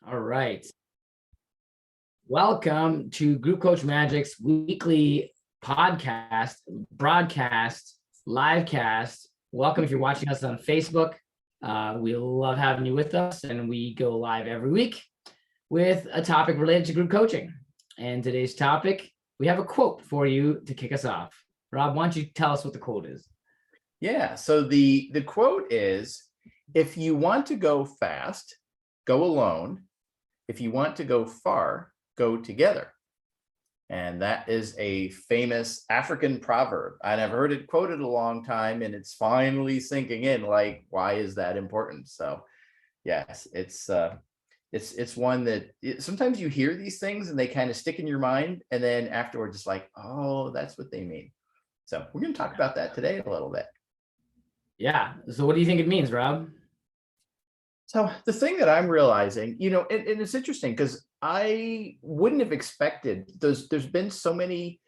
All right. Welcome to Group Coach Magic's weekly podcast, broadcast, live cast. Welcome if you're watching us on Facebook. We love having you with us, and we go live every week with a topic related to group coaching. And today's topic, we have a quote for you to kick us off. Rob, why don't you tell us what the quote is? Yeah, so the quote is, if you want to go fast, go alone. If you want to go far, go together. And that is a famous African proverb. And I've heard it quoted a long time, and it's finally sinking in. Like, why is that important? So, yes, it's one that sometimes you hear these things and they kind of stick in your mind, and then afterwards it's like, oh, that's what they mean. So we're going to talk about that today a little bit. Yeah. So what do you think it means, Rob? So the thing that I'm realizing, and it's interesting because I wouldn't have expected there's been so many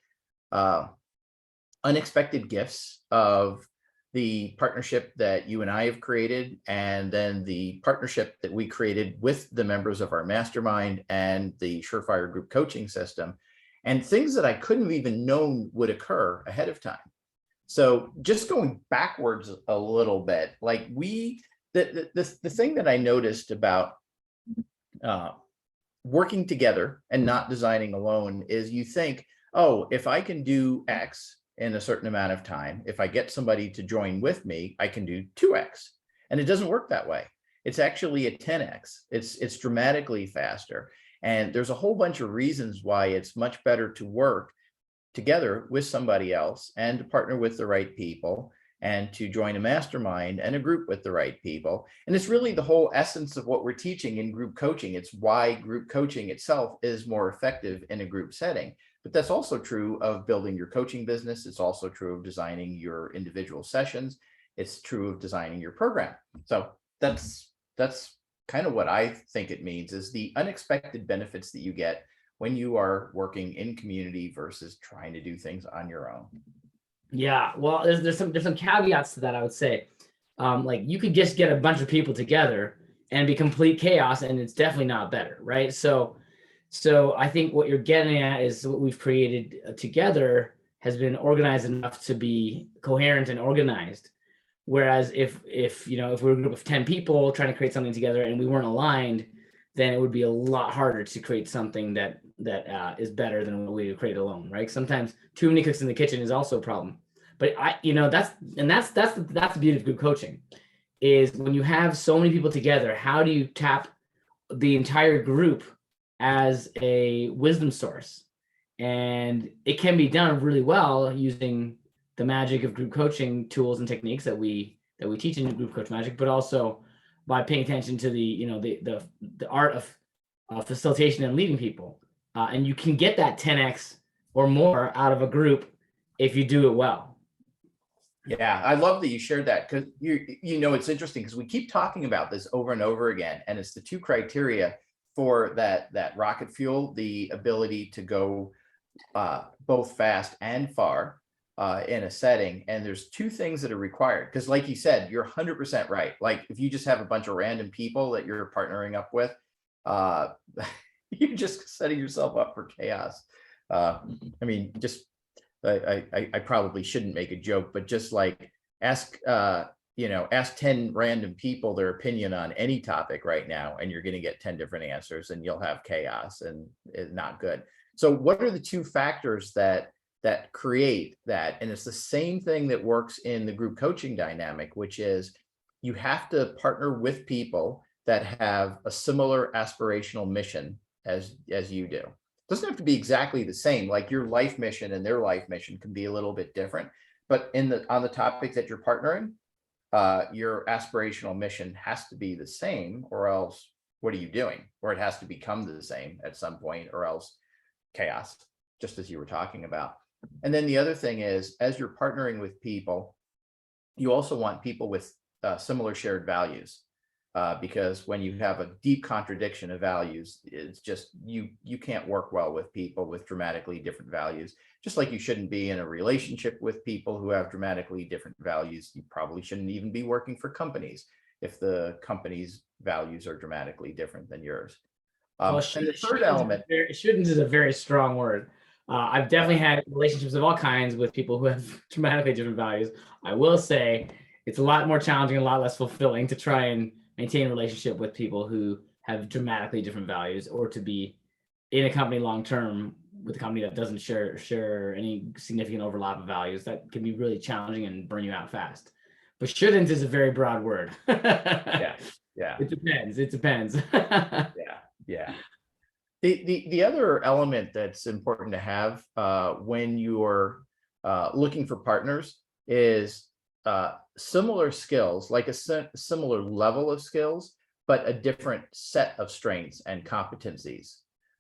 unexpected gifts of the partnership that you and I have created, and then the partnership that we created with the members of our mastermind and the Surefire group coaching system, and things that I couldn't have even known would occur ahead of time. So just going backwards a little bit, like the thing that I noticed about working together and not designing alone is you think, oh, if I can do X in a certain amount of time, if I get somebody to join with me, I can do 2X. And it doesn't work that way. It's actually a 10X. It's dramatically faster. And there's a whole bunch of reasons why it's much better to work together with somebody else and to partner with the right people and to join a mastermind and a group with the right people. And it's really the whole essence of what we're teaching in group coaching. It's why group coaching itself is more effective in a group setting. But that's also true of building your coaching business. It's also true of designing your individual sessions. It's true of designing your program. So that's kind of what I think it means, is the unexpected benefits that you get when you are working in community versus trying to do things on your own. Yeah, well, there's some caveats to that, I would say. Like, you could just get a bunch of people together and be complete chaos, and it's definitely not better, right? So I think what you're getting at is what we've created together has been organized enough to be coherent and organized. Whereas if we were a group of 10 people trying to create something together and we weren't aligned, then it would be a lot harder to create something that is better than what we create alone, right? Sometimes too many cooks in the kitchen is also a problem. But that's the beauty of group coaching, is when you have so many people together, how do you tap the entire group as a wisdom source? And it can be done really well using the magic of group coaching tools and techniques that we teach in Group Coach Magic, but also by paying attention to the art of facilitation and leading people. And you can get that 10x or more out of a group if you do it well. Yeah, I love that you shared that, because it's interesting because we keep talking about this over and over again, and it's the two criteria for that rocket fuel, the ability to go both fast and far in a setting. And there's two things that are required, because like you said, you're 100% right. Like, if you just have a bunch of random people that you're partnering up with, you're just setting yourself up for chaos. I mean, just I probably shouldn't make a joke, but just like ask 10 random people their opinion on any topic right now, and you're going to get 10 different answers, and you'll have chaos, and it's not good. So what are the two factors that create that? And it's the same thing that works in the group coaching dynamic, which is you have to partner with people that have a similar aspirational mission as you do. It doesn't have to be exactly the same. Like, your life mission and their life mission can be a little bit different, but on the topic that you're partnering, your aspirational mission has to be the same, or else what are you doing? Or it has to become the same at some point, or else chaos, just as you were talking about. And then the other thing is, as you're partnering with people, you also want people with similar shared values. Because when you have a deep contradiction of values, it's just you can't work well with people with dramatically different values. Just like you shouldn't be in a relationship with people who have dramatically different values. You probably shouldn't even be working for companies if the company's values are dramatically different than yours. Well, And the third element, shouldn't is a very strong word. I've definitely had relationships of all kinds with people who have dramatically different values. I will say it's a lot more challenging, a lot less fulfilling to try and maintain a relationship with people who have dramatically different values, or to be in a company long term with a company that doesn't share any significant overlap of values. That can be really challenging and burn you out fast. But shouldn't is a very broad word. yeah, yeah, It depends. It depends. yeah, yeah. The other element that's important to have when you're looking for partners is similar skills, like a similar level of skills, but a different set of strengths and competencies.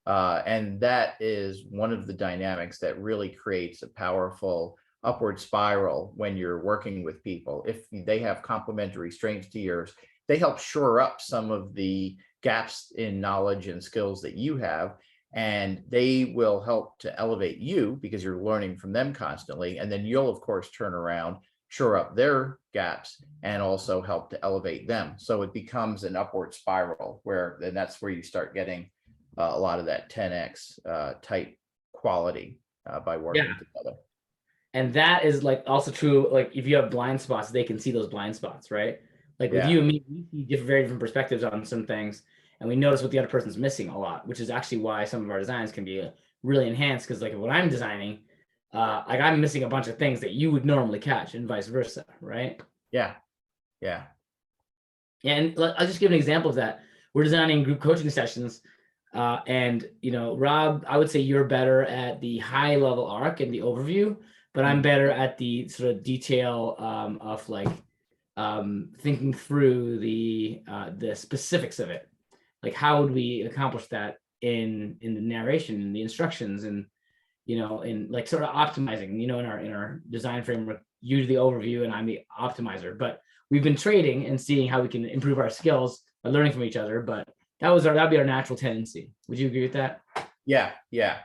And that is one of the dynamics that really creates a powerful upward spiral when you're working with people. If they have complementary strengths to yours, they help shore up some of the gaps in knowledge and skills that you have, and they will help to elevate you because you're learning from them constantly. And then you'll, of course, turn around, shore up their gaps, and also help to elevate them. So it becomes an upward spiral where then that's where you start getting a lot of that 10x type quality by working together. And that is like also true. Like if you have blind spots, they can see those blind spots, right? Like with Yeah. you and me, we see very different perspectives on some things, and we notice what the other person's missing a lot, which is actually why some of our designs can be really enhanced. Because like when I'm designing, like I'm missing a bunch of things that you would normally catch, and vice versa, right? Yeah. Yeah. And I'll just give an example of that. We're designing group coaching sessions, and Rob, I would say you're better at the high level arc and the overview, but I'm better at the sort of detail of like thinking through the specifics of it. Like how would we accomplish that in the narration and the instructions, and in like sort of optimizing, in our design framework, use the overview and I'm the optimizer. But we've been trading and seeing how we can improve our skills by learning from each other. But that'd be our natural tendency. Would you agree with that? Yeah. Yeah.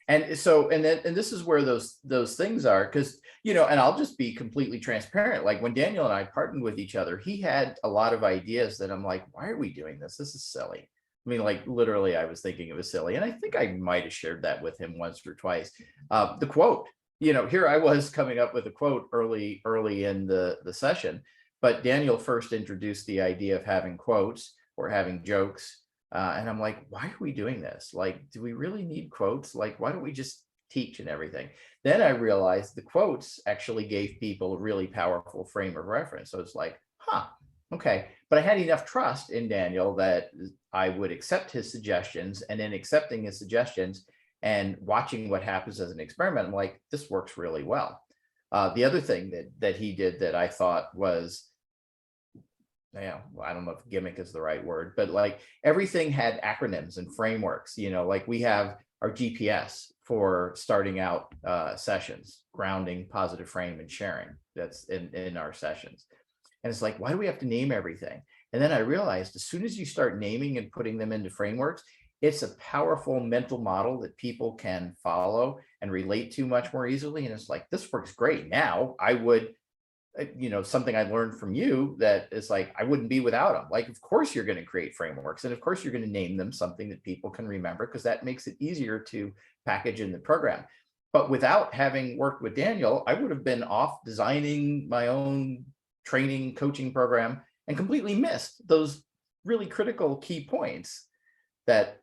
And so, and this is where those things are, because, and I'll just be completely transparent. Like when Daniel and I partnered with each other, he had a lot of ideas that I'm like, why are we doing this? This is silly. I mean, like literally, I was thinking it was silly. And I think I might have shared that with him once or twice. The quote, here I was coming up with a quote early in the session, but Daniel first introduced the idea of having quotes or having jokes. And I'm like, why are we doing this? Like, do we really need quotes? Like, why don't we just teach and everything? Then I realized the quotes actually gave people a really powerful frame of reference. So it's like, okay. But I had enough trust in Daniel that I would accept his suggestions, and in accepting his suggestions and watching what happens as an experiment, I'm like, this works really well. The other thing that he did that I thought was, I don't know if gimmick is the right word, but like everything had acronyms and frameworks, like we have our GPS for starting out sessions, grounding, positive frame, and sharing. That's in our sessions. And it's like, why do we have to name everything? And then I realized as soon as you start naming and putting them into frameworks, it's a powerful mental model that people can follow and relate to much more easily. And it's like, this works great. Now I would, something I learned from you that is like, I wouldn't be without them. Like, of course you're going to create frameworks, and of course you're going to name them something that people can remember, because that makes it easier to package in the program. But without having worked with Daniel, I would have been off designing my own training coaching program and completely missed those really critical key points that,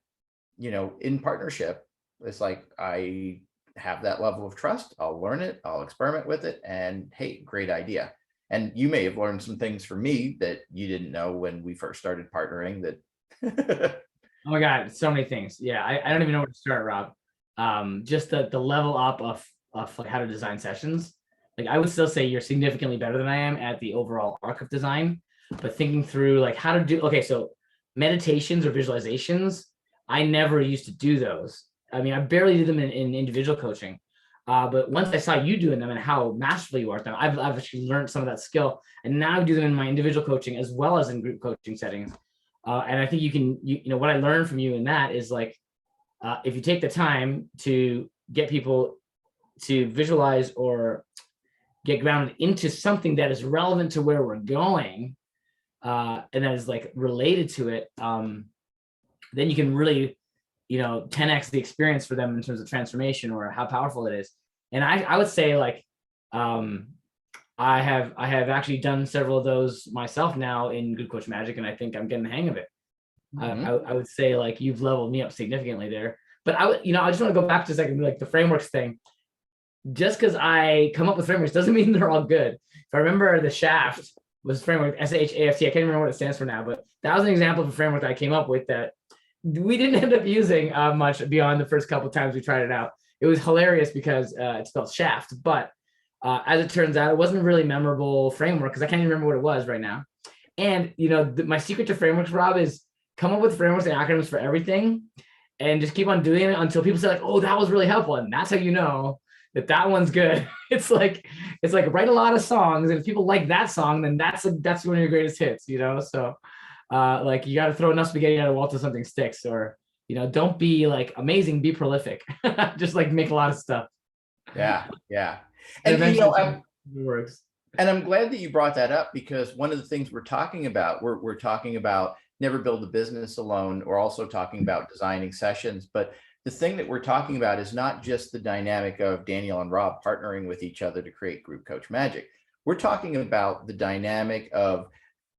in partnership, it's like, I have that level of trust. I'll learn it, I'll experiment with it, and hey, great idea. And you may have learned some things from me that you didn't know when we first started partnering that. Oh my God, so many things. Yeah, I don't even know where to start, Rob. Just the level up of like how to design sessions. Like I would still say you're significantly better than I am at the overall arc of design, but thinking through like how to do, okay, so meditations or visualizations, I never used to do those. I mean, I barely did them in individual coaching. But once I saw you doing them and how masterfully you are at them, I've actually learned some of that skill, and now I do them in my individual coaching as well as in group coaching settings. And I think what I learned from you in that is like, if you take the time to get people to visualize or get grounded into something that is relevant to where we're going, and that is like related to it, then you can really, 10x the experience for them in terms of transformation or how powerful it is. And I would say like, I have actually done several of those myself now in Good Coach Magic, and I think I'm getting the hang of it. I would say like you've leveled me up significantly there. But I just want to go back to a second, like the frameworks thing. Just because I come up with frameworks doesn't mean they're all good. If I remember, the Shaft was framework SHAFT. I can't remember what it stands for now, but that was an example of a framework that I came up with that we didn't end up using much beyond the first couple of times we tried it out. It was hilarious because it's spelled Shaft, but as it turns out, it wasn't a really memorable framework because I can't even remember what it was right now. And my secret to frameworks, Rob, is come up with frameworks and acronyms for everything, and just keep on doing it until people say like, "Oh, that was really helpful," and that's how you know that one's good. It's like write a lot of songs, and if people like that song, then that's one of your greatest hits. So like you got to throw enough spaghetti at a wall till something sticks, or don't be like amazing, be prolific. Just like make a lot of stuff. Yeah. And And it works. And I'm glad that you brought that up, because one of the things we're talking about, we're talking about never build a business alone. We're also talking about designing sessions. But the thing that we're talking about is not just the dynamic of Daniel and Rob partnering with each other to create Group Coach Magic. We're talking about the dynamic of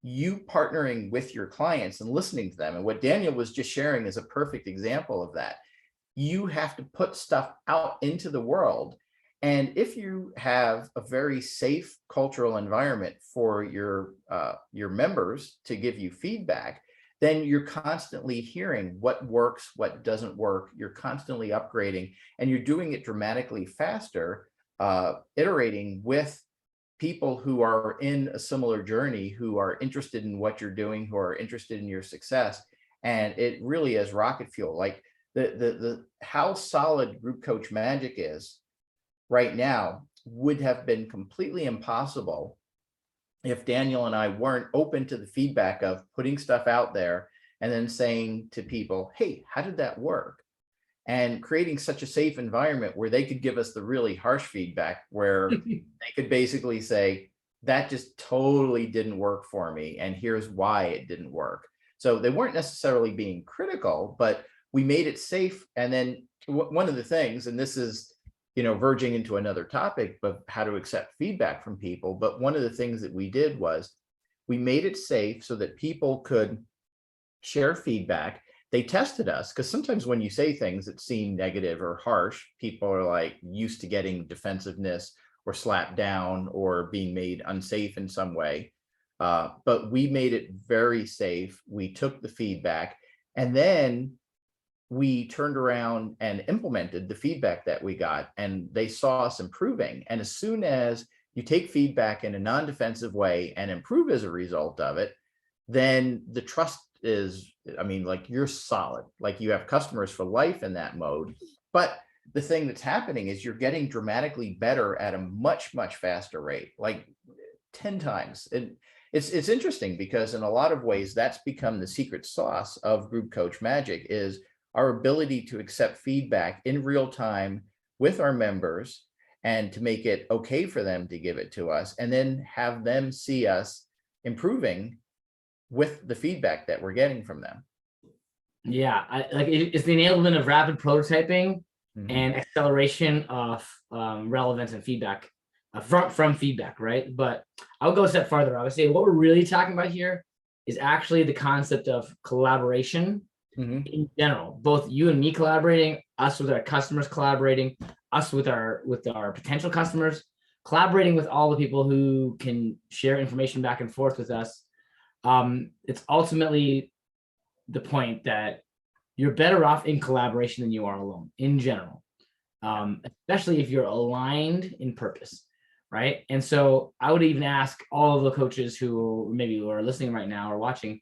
you partnering with your clients and listening to them. And what Daniel was just sharing is a perfect example of that. You have to put stuff out into the world. And if you have a very safe cultural environment for your members to give you feedback, then you're constantly hearing what works, what doesn't work. You're constantly upgrading, and you're doing it dramatically faster, iterating with people who are in a similar journey, who are interested in what you're doing, who are interested in your success. And it really is rocket fuel. Like the how solid Group Coach Magic is right now would have been completely impossible if Daniel and I weren't open to the feedback of putting stuff out there and then saying to people, "Hey, how did that work?" And creating such a safe environment where they could give us the really harsh feedback, where they could basically say, "That just totally didn't work for me, and here's why it didn't work." So they weren't necessarily being critical, but we made it safe. And then one of the things, and this is verging into another topic of how to accept feedback from people. But one of the things that we did was we made it safe so that people could share feedback. They tested us, because sometimes when you say things that seem negative or harsh, people are like used to getting defensiveness or slapped down or being made unsafe in some way. But we made it very safe. We took the feedback, and then we turned around and implemented the feedback that we got, and they saw us improving. And as soon as you take feedback in a non-defensive way and improve as a result of it, then the trust is, like you're solid, like you have customers for life in that mode. But the thing that's happening is you're getting dramatically better at a much, much faster rate, like 10 times. And it's interesting because in a lot of ways, that's become the secret sauce of Group Coach Magic, is our ability to accept feedback in real time with our members, and to make it okay for them to give it to us, and then have them see us improving with the feedback that we're getting from them. Yeah, it's the enablement of rapid prototyping and acceleration of relevance and feedback from feedback, right? But I'll go a step farther. I would say what we're really talking about here is actually the concept of collaboration in general, both you and me collaborating, us with our customers collaborating, us with our potential customers, collaborating with all the people who can share information back and forth with us. It's ultimately the point that you're better off in collaboration than you are alone in general, especially if you're aligned in purpose, right? And so I would even ask all of the coaches who maybe are listening right now or watching,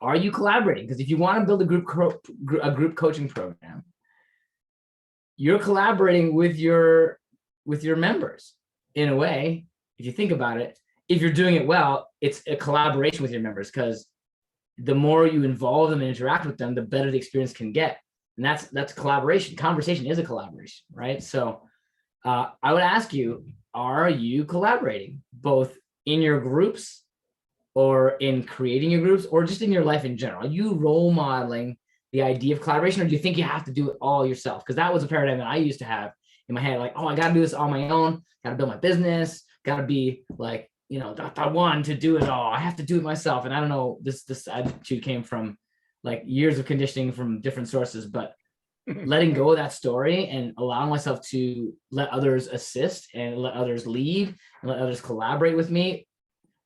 are you collaborating? Because if you want to build a group coaching program, you're collaborating with your members in a way. If you think about it, if you're doing it well, it's a collaboration with your members, because the more you involve them and interact with them, the better the experience can get. And that's collaboration. Conversation is a collaboration, right? So I would ask you, are you collaborating both in your groups or in creating your groups, or just in your life in general? Are you role modeling the idea of collaboration, or do you think you have to do it all yourself? Because that was a paradigm that I used to have in my head, like, oh, I got to do this on my own, got to build my business, got to be like, the one to do it all. I have to do it myself. And I don't know, this attitude came from like years of conditioning from different sources, but letting go of that story and allowing myself to let others assist and let others lead and let others collaborate with me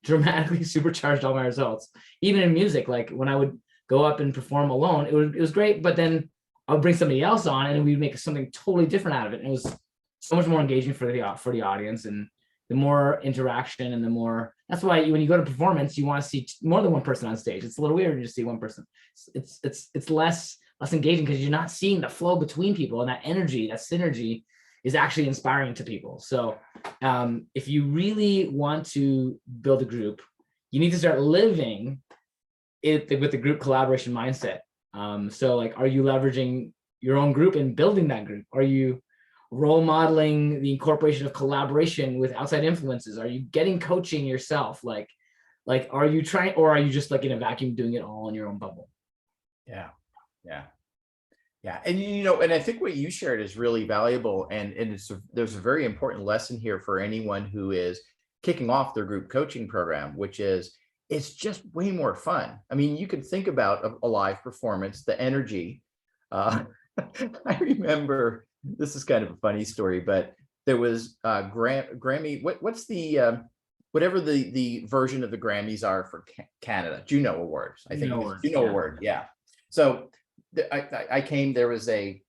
dramatically supercharged all my results. Even in music, like when I would go up and perform alone, it was great, but then I would bring somebody else on and we'd make something totally different out of it. And it was so much more engaging for the audience, and the more interaction and the more, that's why when you go to performance, you want to see more than one person on stage. It's a little weird when you just see one person. It's less engaging because you're not seeing the flow between people, and that energy, that synergy is actually inspiring to people. So if you really want to build a group, you need to start living it with the group collaboration mindset. So like, are you leveraging your own group and building that group? Are you role modeling the incorporation of collaboration with outside influences? Are you getting coaching yourself? Like, are you trying, or are you just like in a vacuum doing it all in your own bubble? Yeah. Yeah. And, and I think what you shared is really valuable. And there's a very important lesson here for anyone who is kicking off their group coaching program, which is it's just way more fun. I mean, you can think about a live performance, the energy. I remember, this is kind of a funny story, but there was Grammy. What's the whatever the version of the Grammys are for Canada? Juno Awards. I think it's Juno Award. Yeah. So I came. There was a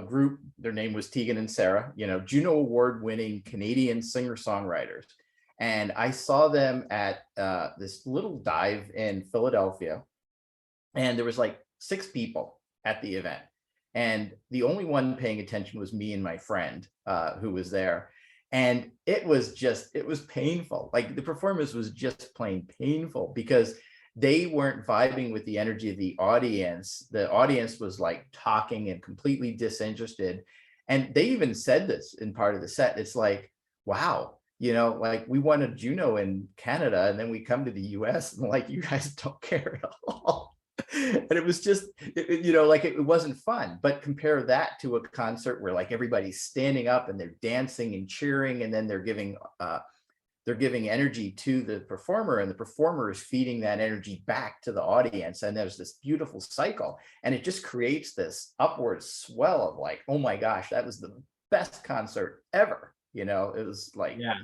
group. Their name was Tegan and Sarah. Juno Award-winning Canadian singer-songwriters, and I saw them at this little dive in Philadelphia, and there was like 6 people at the event. And the only one paying attention was me and my friend who was there. And it was painful. Like the performance was just plain painful because they weren't vibing with the energy of the audience. The audience was like talking and completely disinterested. And they even said this in part of the set. It's like, wow, like we won a Juno in Canada and then we come to the US and like, you guys don't care at all. And it was just, like it wasn't fun. But compare that to a concert where like everybody's standing up and they're dancing and cheering, and then they're giving energy to the performer, and the performer is feeding that energy back to the audience. And there's this beautiful cycle, and it just creates this upward swell of like, oh my gosh, that was the best concert ever. It was like, yeah.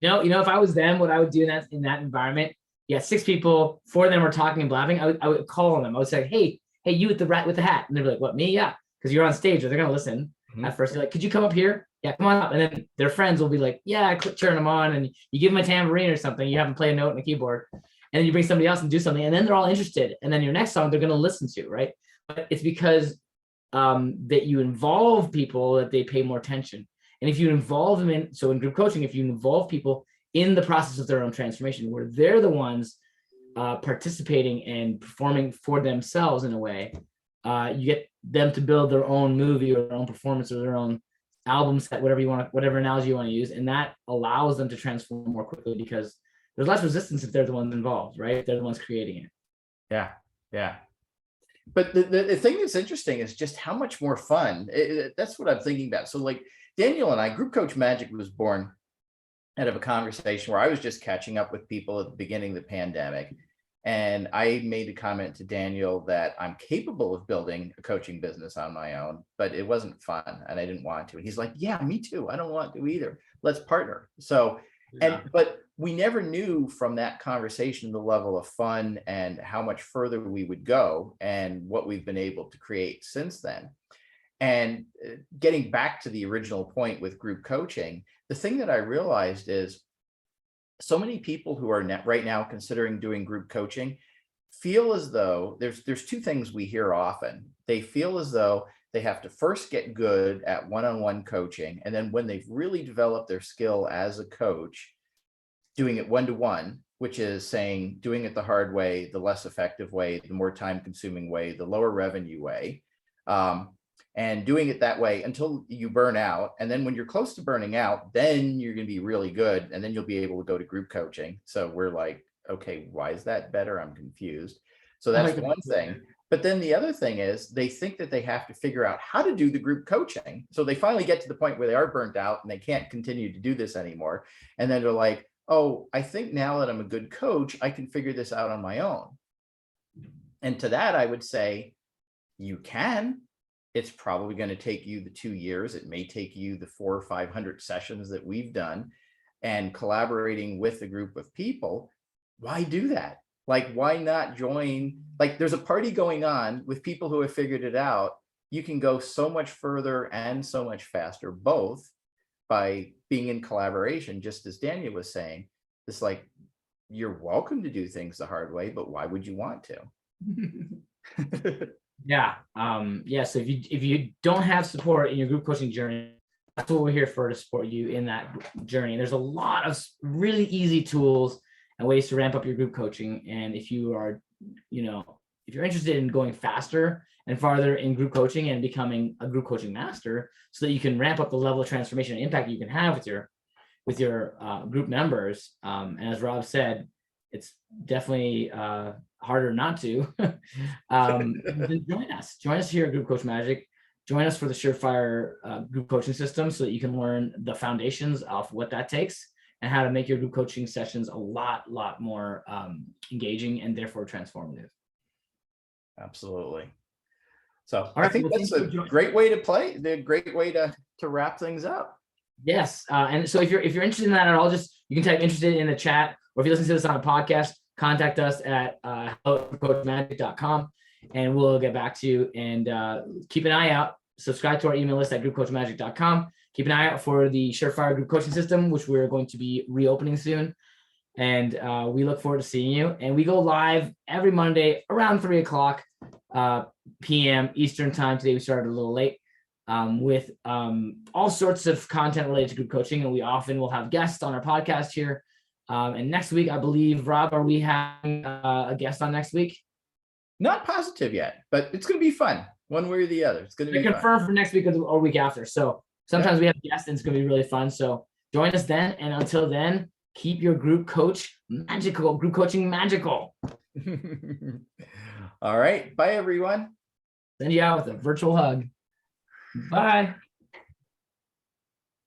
If I was them, what I would do in that environment. Yeah, 6 people, 4 of them were talking and blabbing. I would call on them. I would say, hey, you with the rat with the hat. And they'd be like, what, me? Yeah, because you're on stage, or they're going to listen. At first, they're like, could you come up here? Yeah, come on up. And then their friends will be like, yeah, cheering them on. And you give them a tambourine or something. You have them play a note on a keyboard. And then you bring somebody else and do something. And then they're all interested. And then your next song, they're going to listen to, right? But it's because that you involve people that they pay more attention. And if you involve them in group coaching, if you involve people in the process of their own transformation, where they're the ones participating and performing for themselves in a way, you get them to build their own movie or their own performance or their own album set, whatever analogy you want to use. And that allows them to transform more quickly because there's less resistance if they're the ones involved, right? If they're the ones creating it. Yeah. But the thing that's interesting is just how much more fun. That's what I'm thinking about. So like Daniel and I, Group Coach Magic was born out of a conversation where I was just catching up with people at the beginning of the pandemic. And I made a comment to Daniel that I'm capable of building a coaching business on my own, but it wasn't fun and I didn't want to. And he's like, yeah, me too. I don't want to either. Let's partner. So, but we never knew from that conversation the level of fun and how much further we would go and what we've been able to create since then. And getting back to the original point with group coaching, the thing that I realized is so many people who are right now considering doing group coaching feel as though there's 2 things we hear often. They feel as though they have to first get good at one-on-one coaching. And then when they've really developed their skill as a coach, doing it one-to-one, which is saying doing it the hard way, the less effective way, the more time-consuming way, the lower revenue way. And doing it that way until you burn out. And then when you're close to burning out, then you're going to be really good. And then you'll be able to go to group coaching. So we're like okay, why is that better? I'm confused. So I that's like the- one thing. But then the other thing is they think that they have to figure out how to do the group coaching. So they finally get to the point where they are burnt out and they can't continue to do this anymore. And then they're like, oh, I think now that I'm a good coach, I can figure this out on my own. And to that, I would say, you can. It's probably going to take you the 2 years. It may take you the 400 or 500 sessions that we've done, and collaborating with a group of people. Why do that? Like, why not join? Like, there's a party going on with people who have figured it out. You can go so much further and so much faster, both by being in collaboration, just as Daniel was saying. It's like, you're welcome to do things the hard way, but why would you want to? Yeah. So if you don't have support in your group coaching journey, that's what we're here for, to support you in that journey. And there's a lot of really easy tools and ways to ramp up your group coaching. And if you are, if you're interested in going faster and farther in group coaching and becoming a group coaching master, so that you can ramp up the level of transformation and impact you can have with your group members. And as Rob said, it's definitely harder not to. Then join us here at Group Coach Magic. Join us for the Surefire group coaching system, so that you can learn the foundations of what that takes and how to make your group coaching sessions a lot more engaging and therefore transformative. Absolutely. So All right, I think well, that's thank a you for great way to play, the great way to wrap things up. Yes, and so if you're interested in that at all, just you can type "interested" in the chat, or if you listen to this on a podcast, contact us at hello@groupcoachmagic.com, and we'll get back to you. And keep an eye out. Subscribe to our email list at groupcoachmagic.com. Keep an eye out for the Surefire group coaching system, which we're going to be reopening soon. And we look forward to seeing you. And we go live every Monday around 3:00 p.m. Eastern time. Today we started a little late. With all sorts of content related to group coaching, and we often will have guests on our podcast here. And next week, I believe, Rob, are we having a guest on next week? Not positive yet, but it's going to be fun, one way or the other. It's going to be confirmed for next week or week after. So sometimes we have guests, and it's going to be really fun. So join us then, and until then, keep your group coaching magical. All right, bye everyone. Send you out with a virtual hug. Bye.